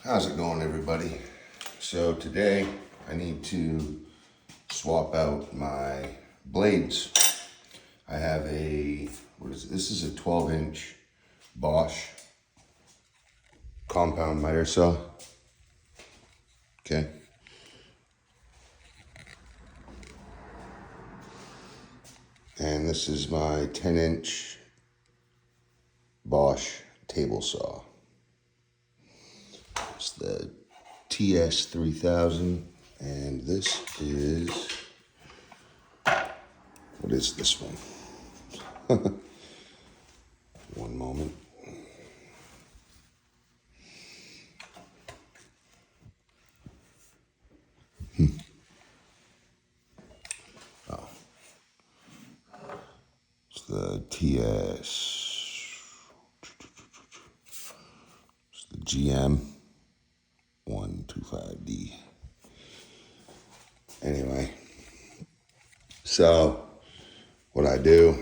How's it going, everybody? So today I need to swap out my blades. I have this is a 12-inch Bosch compound miter saw. Okay. And this is my 10-inch Bosch table saw. It's the TS3000, and this is, what is this one? One moment. It's the it's the GCM12SD. Anyway, so what I do,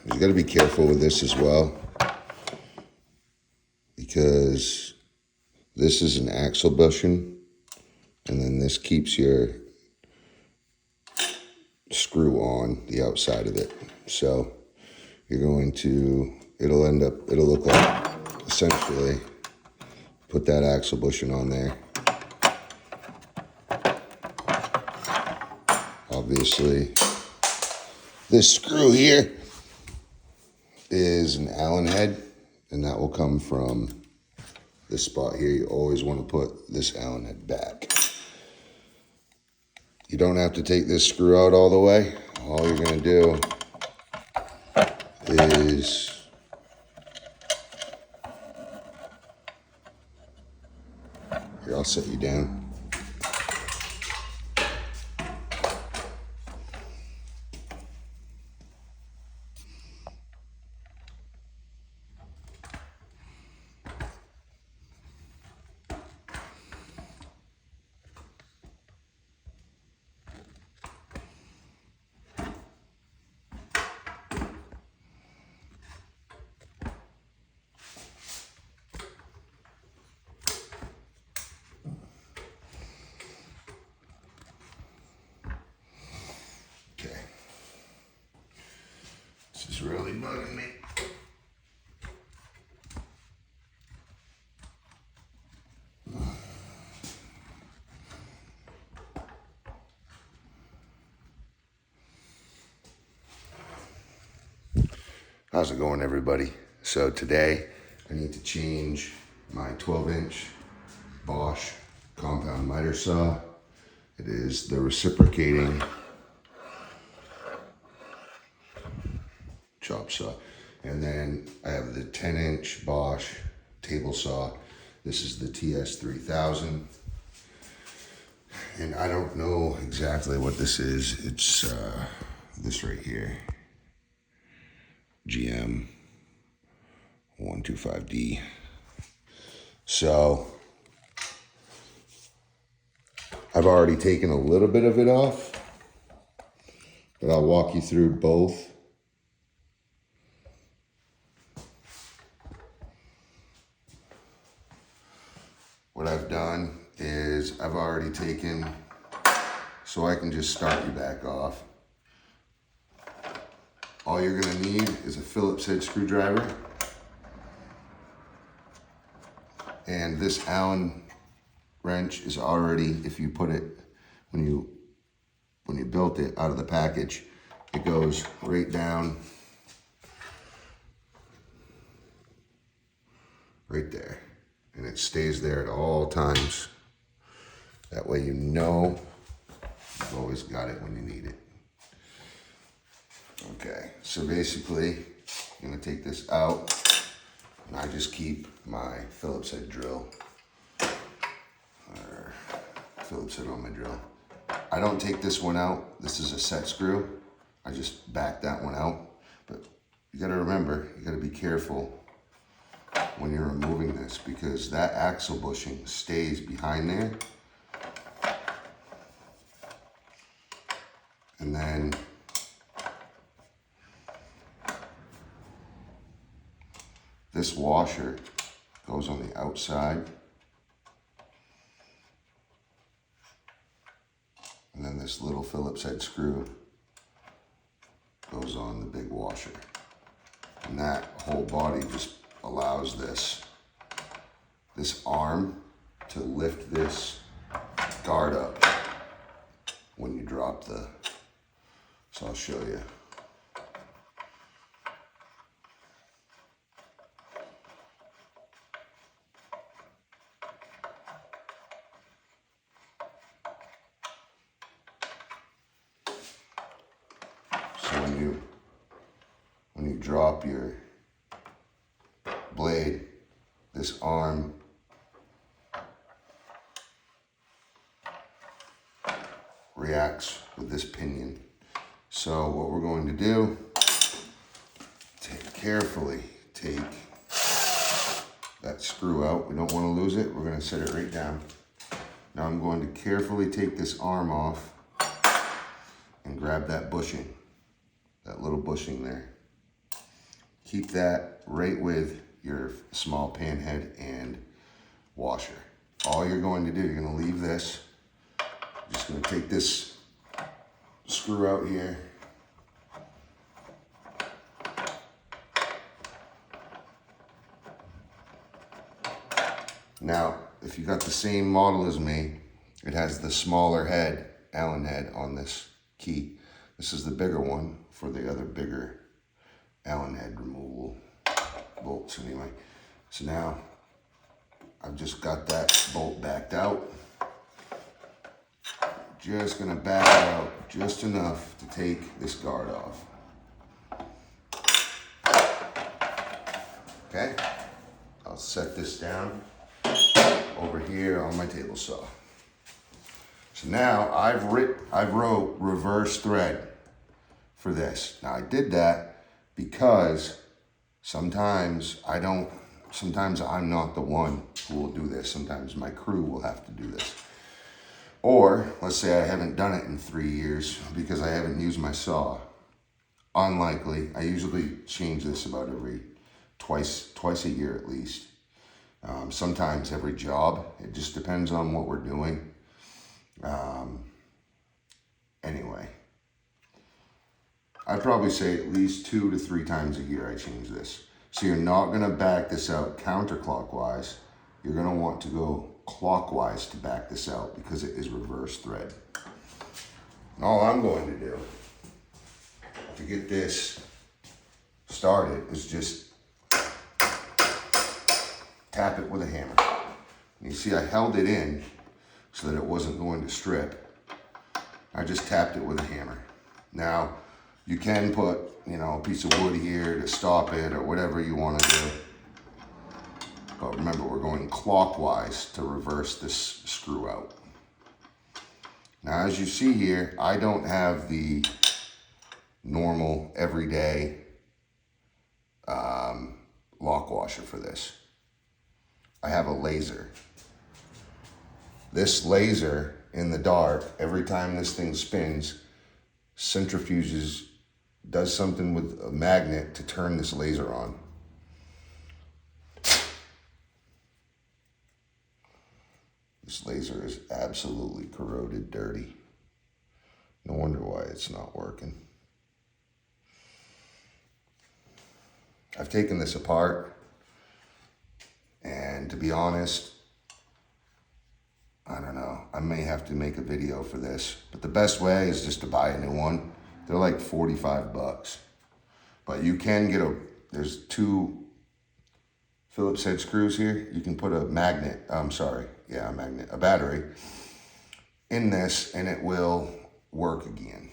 you got to be careful with this as well, because this is an axle bushing, and then this keeps your screw on the outside of it. So you're going to, it'll look like, essentially, put that axle bushing on there. Obviously, this screw here is an Allen head, and that will come from this spot here. You always want to put this Allen head back. You don't have to take this screw out all the way. All you're going to do is here, I'll set you down. Okay. This is really bugging me. How's it going, everybody? So today I need to change my 12-inch Bosch compound miter saw. It is the reciprocating chop saw. And then I have the 10-inch Bosch table saw. This is the TS3000. And I don't know exactly what this is. It's this right here. GCM12SD. So I've already taken a little bit of it off, but I'll walk you through both. What I've done is I've already taken, so I can just start you back off. All you're gonna need is a Phillips head screwdriver, and this Allen wrench is already, if you put it, when you built it out of the package, it goes right down, right there, and it stays there at all times. That way you know you've always got it when you need it. Okay, so basically, I'm gonna take this out, and I just keep my Phillips head drill, or Phillips head on my drill. I don't take this one out. This is a set screw. I just back that one out. But you gotta remember, you gotta be careful when you're removing this, because that axle bushing stays behind there. And then this washer goes on the outside And then this little Phillips head screw goes on the big washer. And that whole body just allows this arm to lift this guard up when you drop the, so I'll show you. So when you drop your blade, this arm reacts with this pinion. So what we're going to do, carefully take that screw out. We don't want to lose it. We're going to set it right down. Now I'm going to carefully take this arm off and grab that bushing, that little bushing there. Keep that right with your small pan head and washer. All you're going to do, you're going to leave this. Just going to take this screw out here. Now, if you got the same model as me, it has the smaller head, Allen head on this key. This is the bigger one for the other bigger Allen head removal bolts anyway. So now I've just got that bolt backed out. Just gonna back it out just enough to take this guard off. Okay, I'll set this down over here on my table saw. So now I've wrote reverse thread for this. Now I did that because sometimes I'm not the one who will do this. Sometimes my crew will have to do this. Or let's say I haven't done it in 3 years because I haven't used my saw. Unlikely. I usually change this about twice a year at least. Sometimes every job. It just depends on what we're doing. Anyway, I'd probably say at least 2 to 3 times a year I change this. So you're not going to back this out counterclockwise. You're going to want to go clockwise to back this out because it is reverse thread. And all I'm going to do to get this started is just tap it with a hammer. And you see I held it in so that it wasn't going to strip. I just tapped it with a hammer. Now, you can put, a piece of wood here to stop it or whatever you want to do. But remember, we're going clockwise to reverse this screw out. Now, as you see here, I don't have the normal, everyday lock washer for this. I have a laser. This laser in the dark, every time this thing spins, centrifuges, does something with a magnet to turn this laser on. This laser is absolutely corroded, dirty. No wonder why it's not working. I've taken this apart, and to be honest, I don't know, I may have to make a video for this, but the best way is just to buy a new one. They're like 45 bucks. But you can get there's 2 Phillips head screws here. You can put a battery in this and it will work again.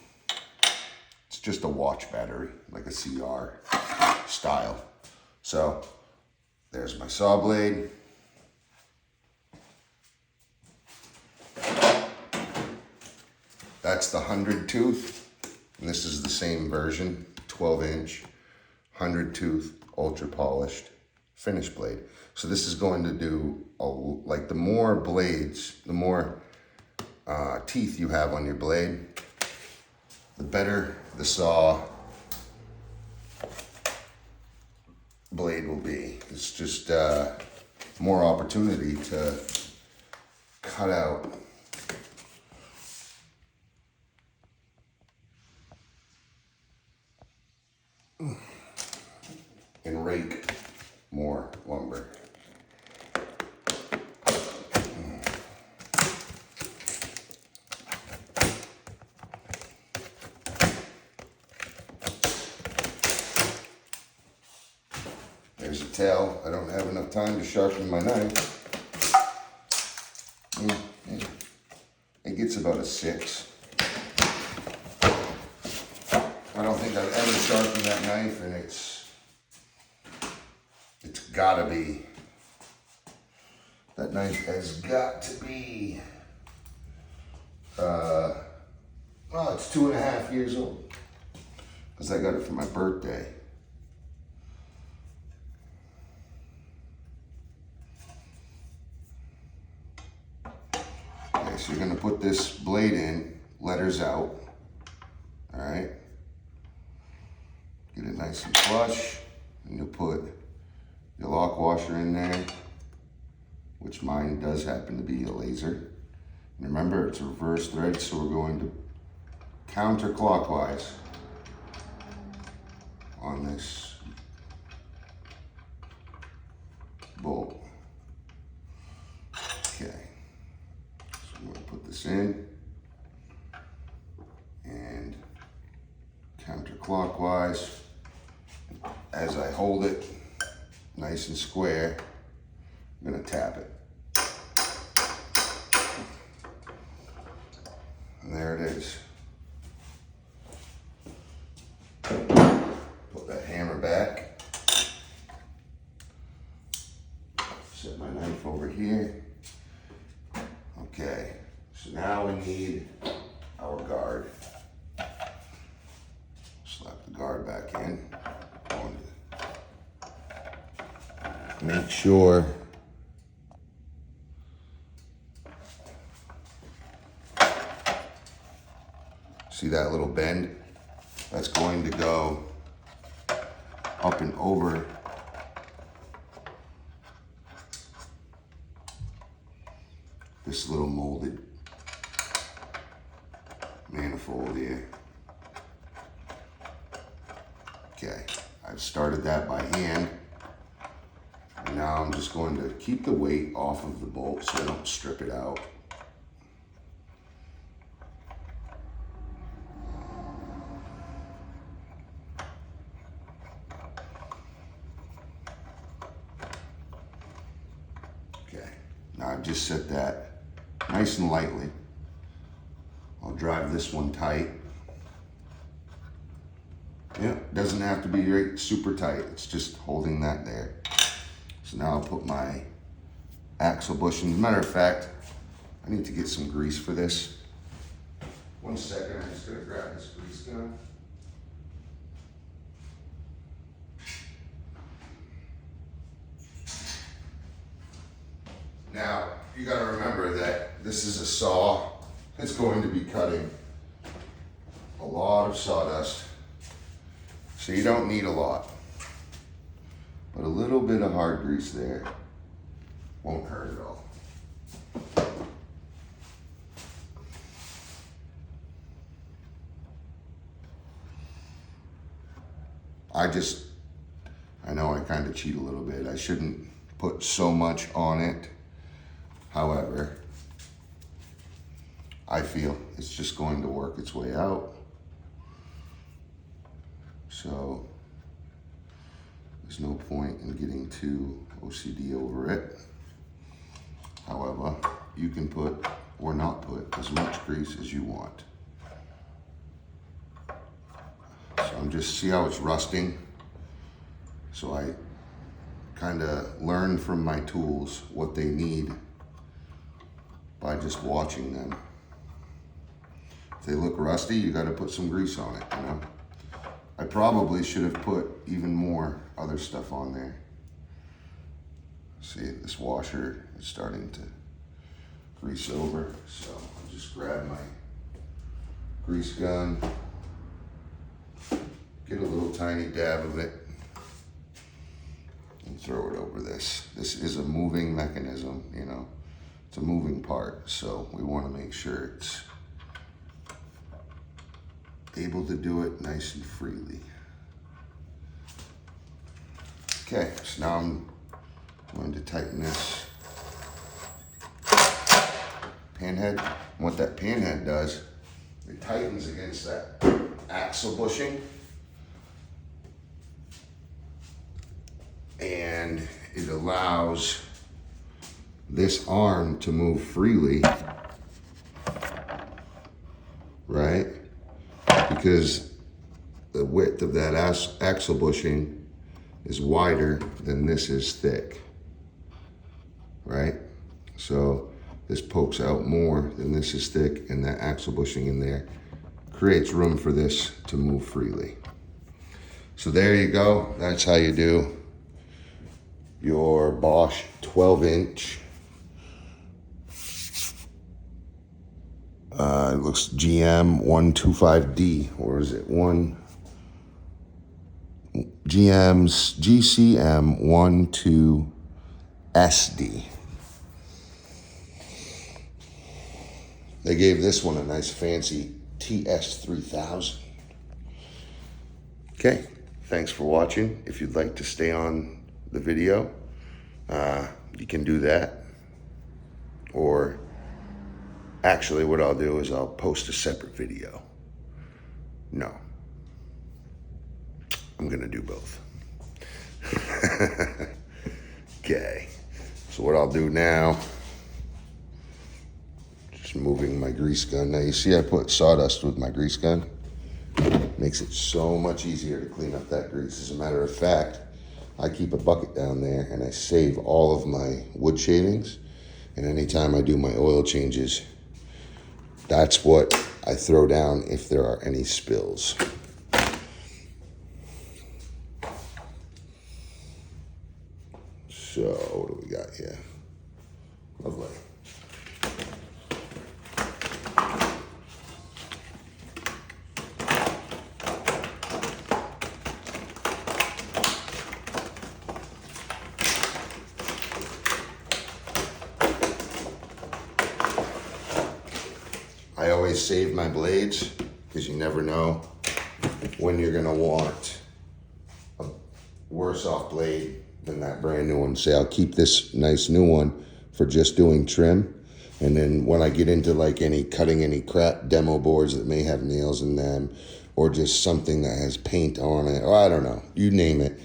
It's just a watch battery, like a CR style. So there's my saw blade. That's the 100 tooth. And this is the same version, 12-inch, 100 tooth, ultra polished finish blade. So this is going to do, like the more blades, the more teeth you have on your blade, the better the saw blade will be. It's just more opportunity to cut out lumber. There's a tail. I don't have enough time to sharpen my knife. It gets about a 6. I don't think I've ever sharpened that knife, and it's gotta be, that knife has got to be, well, it's 2.5 years old, because I got it for my birthday. Okay, so you're gonna put this blade in, letters out, all right? Get it nice and flush, and you'll put your lock washer in there, which mine does happen to be a laser. And remember, it's a reverse thread, so we're going to counterclockwise on this bolt. Okay, so I'm going to put this in and counterclockwise. As I hold it nice and square, I'm going to tap it. And there it is. Put that hammer back. Set my knife over here. Okay, so now we need our guard. Slap the guard back in. Make sure see that little bend? That's going to go up and over this little molded manifold here. Okay, I've started that by hand. And now I'm just going to keep the weight off of the bolt so I don't strip it out. Okay, now I've just set that nice and lightly. I'll drive this one tight. Yeah, doesn't have to be right super tight. It's just holding that there. So now I'll put my axle bushing. As a matter of fact, I need to get some grease for this. 1 second, I'm just gonna grab this grease gun. Now, you gotta remember that this is a saw. It's going to be cutting a lot of sawdust. So you don't need a lot. But a little bit of hard grease there won't hurt at all. I know I kind of cheat a little bit. I shouldn't put so much on it. However, I feel it's just going to work its way out. So there's no point in getting too OCD over it. However, you can put or not put as much grease as you want. So I'm just, see how it's rusting? So I kind of learn from my tools what they need by just watching them. If they look rusty, you got to put some grease on it, you know? I probably should have put even more other stuff on there. See, this washer is starting to grease over, so I'll just grab my grease gun, get a little tiny dab of it, and throw it over this. This is a moving mechanism, you know, it's a moving part, so we want to make sure it's able to do it nice and freely. Okay, so now I'm to tighten this panhead. And what that panhead does, it tightens against that axle bushing, and it allows this arm to move freely, right? Because the width of that axle bushing is wider than this is thick, right? So this pokes out more than this is thick, and that axle bushing in there creates room for this to move freely. So there you go. That's how you do your Bosch 12-inch. It looks GM12SD, or is it GCM12SD. They gave this one a nice fancy TS3000. Okay, thanks for watching. If you'd like to stay on the video, you can do that. Or actually, what I'll do is I'll post a separate video. No, I'm gonna do both. Okay, so what I'll do now, just moving my grease gun. Now you see I put sawdust with my grease gun. Makes it so much easier to clean up that grease. As a matter of fact, I keep a bucket down there and I save all of my wood shavings. And anytime I do my oil changes, that's what I throw down if there are any spills. So what do we got here? Lovely. I always save my blades because you never know when you're gonna want a worse off blade than that brand new one. Say I'll keep this nice new one for just doing trim, and then when I get into like cutting any crap demo boards that may have nails in them, or just something that has paint on it, or I don't know, you name it,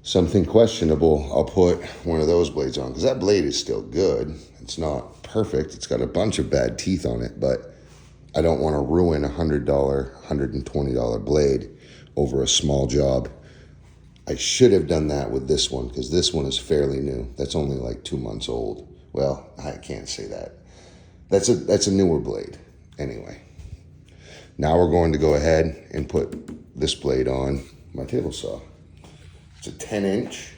something questionable, I'll put one of those blades on, because that blade is still good. It's not perfect. It's got a bunch of bad teeth on it, but I don't want to ruin a $100, $120 blade over a small job. I should have done that with this one, because this one is fairly new. That's only like 2 months old. Well, I can't say that. That's a newer blade. Anyway, now we're going to go ahead and put this blade on my table saw. It's a 10-inch.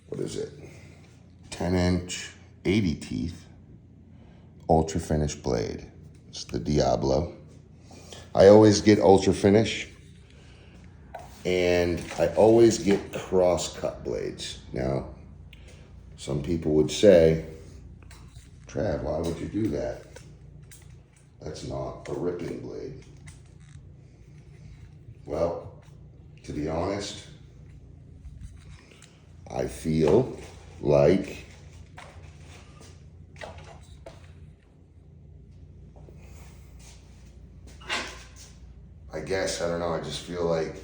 What is it? 10-inch, 80 teeth, ultra finish blade. It's the Diablo. I always get ultra finish, and I always get cross cut blades. Now, some people would say, Trav, why would you do that? That's not a ripping blade. Well, to be honest, I feel like I don't know, I just feel like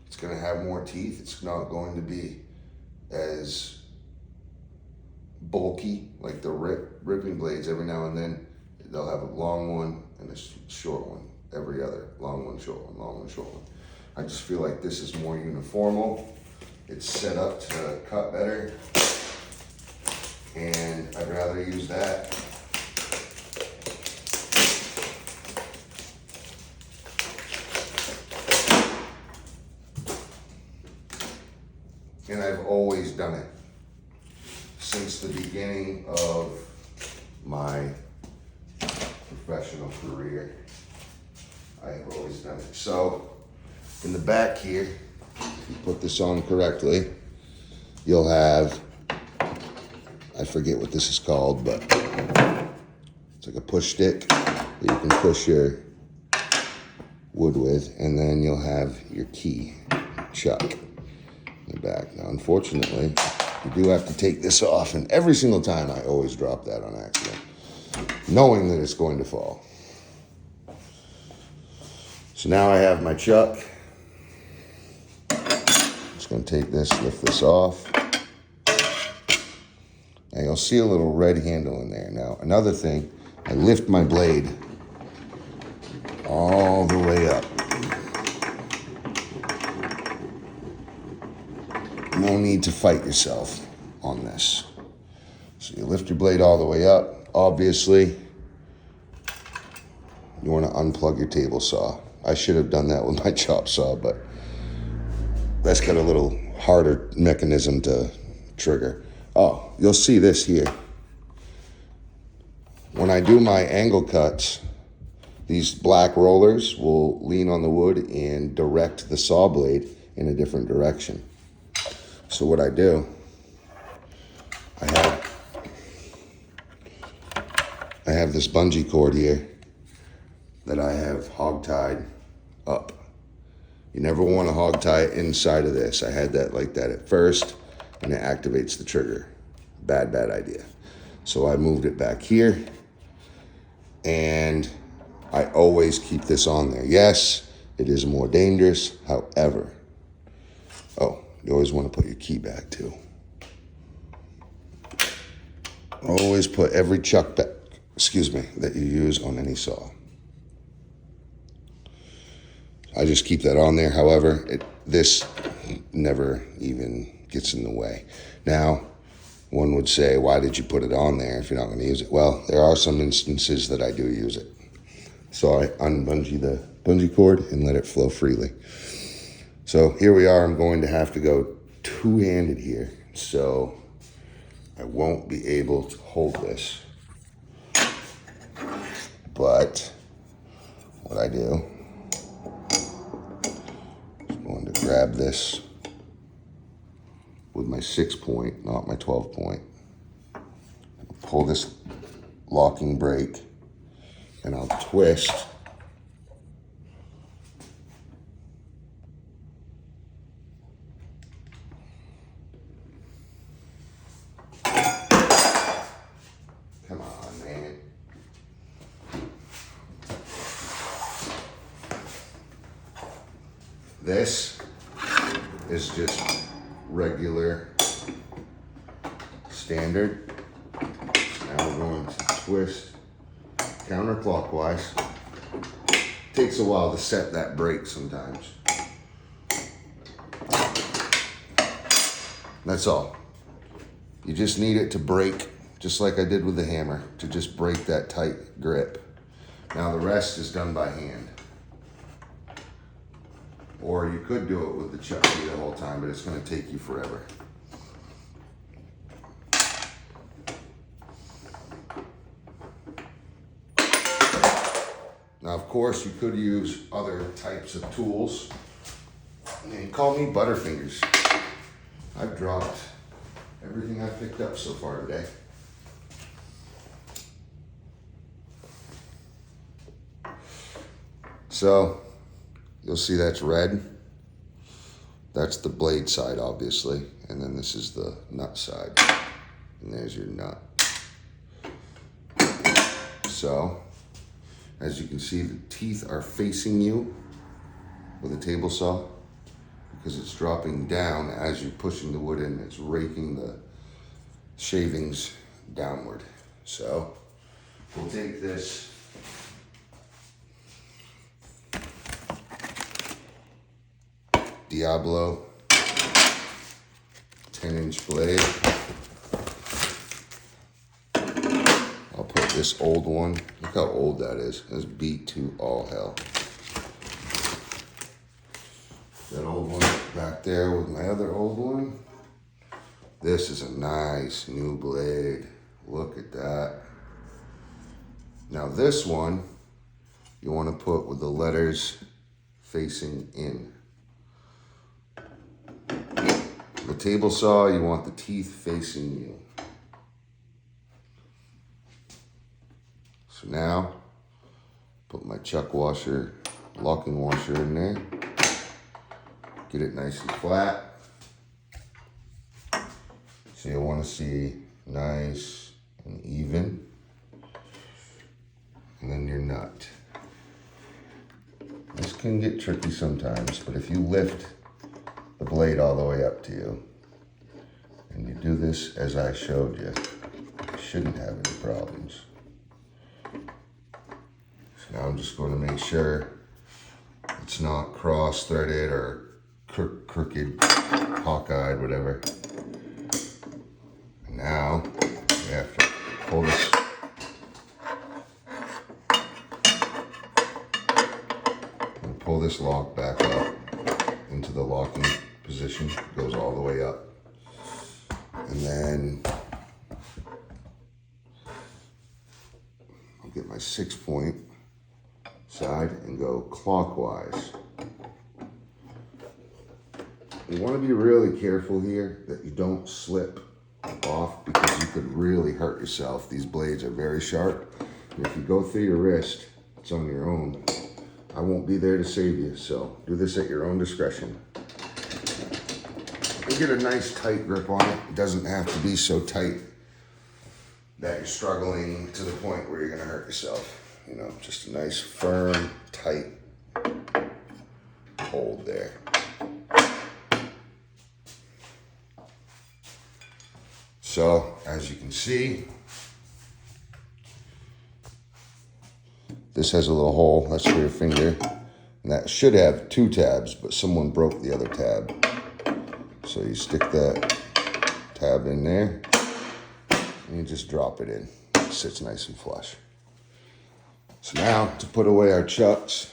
it's gonna have more teeth. It's not going to be as bulky like the ripping blades. Every now and then they'll have a long one and a short one. Every other long one, short one, long one, short one. I just feel like this is more uniformal. It's set up to cut better, and I'd rather use that. And I've always done it since the beginning of my professional career. I have always done it. So in the back here, if you put this on correctly, you'll have, I forget what this is called, but it's like a push stick that you can push your wood with, and then you'll have your key chuck in the back. Now, unfortunately, you do have to take this off, and every single time I always drop that on accident, knowing that it's going to fall. So now I have my chuck. Just going to take this, lift this off. And you'll see a little red handle in there. Now, another thing, I lift my blade all the way up. No need to fight yourself on this. So you lift your blade all the way up. Obviously, you want to unplug your table saw. I should have done that with my chop saw, but that's got a little harder mechanism to trigger. Oh, you'll see this here. When I do my angle cuts, these black rollers will lean on the wood and direct the saw blade in a different direction. So what I do, I have this bungee cord here that I have hog-tied up. You never want to hog-tie it inside of this. I had that like that at first, and it activates the trigger. Bad idea. So I moved it back here, and I always keep this on there. Yes, it is more dangerous. However, oh, you always want to put your key back too. Always put every chuck back, that you use on any saw. I just keep that on there. However, this never even gets in the way. Now, one would say, why did you put it on there if you're not going to use it? Well, there are some instances that I do use it. So I unbungee the bungee cord and let it flow freely. So here we are. I'm going to have to go two-handed here. So I won't be able to hold this. But what I do is I'm going to grab this with my 6-point, not my 12-point. Pull this locking brake, and I'll twist. Come on, man. This is just regular standard. Now we're going to twist counterclockwise. Takes a while to set that brake sometimes. That's all. You just need it to break, just like I did with the hammer, to just break that tight grip. Now the rest is done by hand. Or you could do it with the chuck key the whole time, but it's going to take you forever. Now, of course, you could use other types of tools. And call me Butterfingers. I've dropped everything I've picked up so far today. So, you'll see that's red. That's the blade side, obviously. And then this is the nut side. And there's your nut. So, as you can see, the teeth are facing you with a table saw because it's dropping down as you're pushing the wood in. It's raking the shavings downward. So, we'll take this Diablo 10-inch blade. I'll put this old one. Look how old that is. It's beat to all hell. That old one back there with my other old one. This is a nice new blade. Look at that. Now this one, you want to put with the letters facing in. The table saw, you want the teeth facing you. So now, put my chuck washer locking washer in there. Get it nice and flat. So you want to see nice and even. And then your nut. This can get tricky sometimes, but if you lift the blade all the way up to you, and you do this as I showed you, you shouldn't have any problems. So now I'm just going to make sure it's not cross-threaded or crooked, hawk-eyed, whatever. And now we have to pull this. Pull this lock back up into the locking position. It goes all the way up. And then I'll get my 6-point side and go clockwise. You want to be really careful here that you don't slip off, because you could really hurt yourself. These blades are very sharp. And if you go through your wrist, it's on your own. I won't be there to save you, so do this at your own discretion. You get a nice tight grip on it. It doesn't have to be so tight that you're struggling to the point where you're gonna hurt yourself. You know, just a nice, firm, tight hold there. So, as you can see, this has a little hole, that's for your finger. And that should have 2 tabs, but someone broke the other tab. So you stick that tab in there, and you just drop it in. It sits nice and flush. So now, to put away our chucks,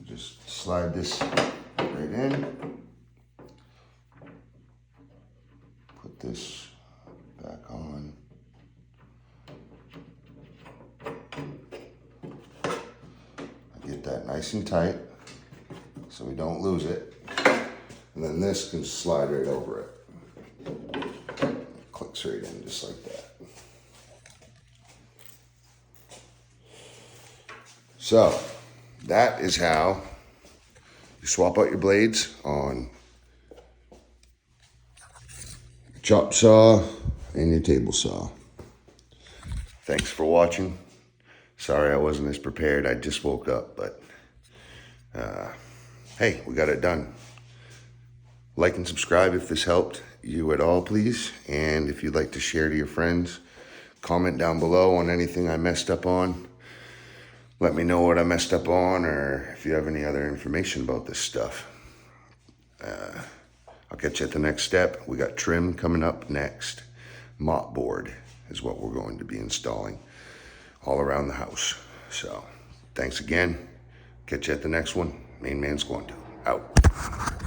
just slide this right in. Put this back on. Get that nice and tight so we don't lose it. And then this can slide right over it. It clicks right in just like that. So that is how you swap out your blades on your chop saw and your table saw. Thanks for watching. Sorry I wasn't as prepared. I just woke up, but hey, we got it done. Like and subscribe if this helped you at all, please. And if you'd like to share to your friends, comment down below on anything I messed up on. Let me know what I messed up on, or if you have any other information about this stuff. I'll catch you at the next step. We got trim coming up next. Mop board is what we're going to be installing all around the house. So thanks again. Catch you at the next one. Main man's going to out.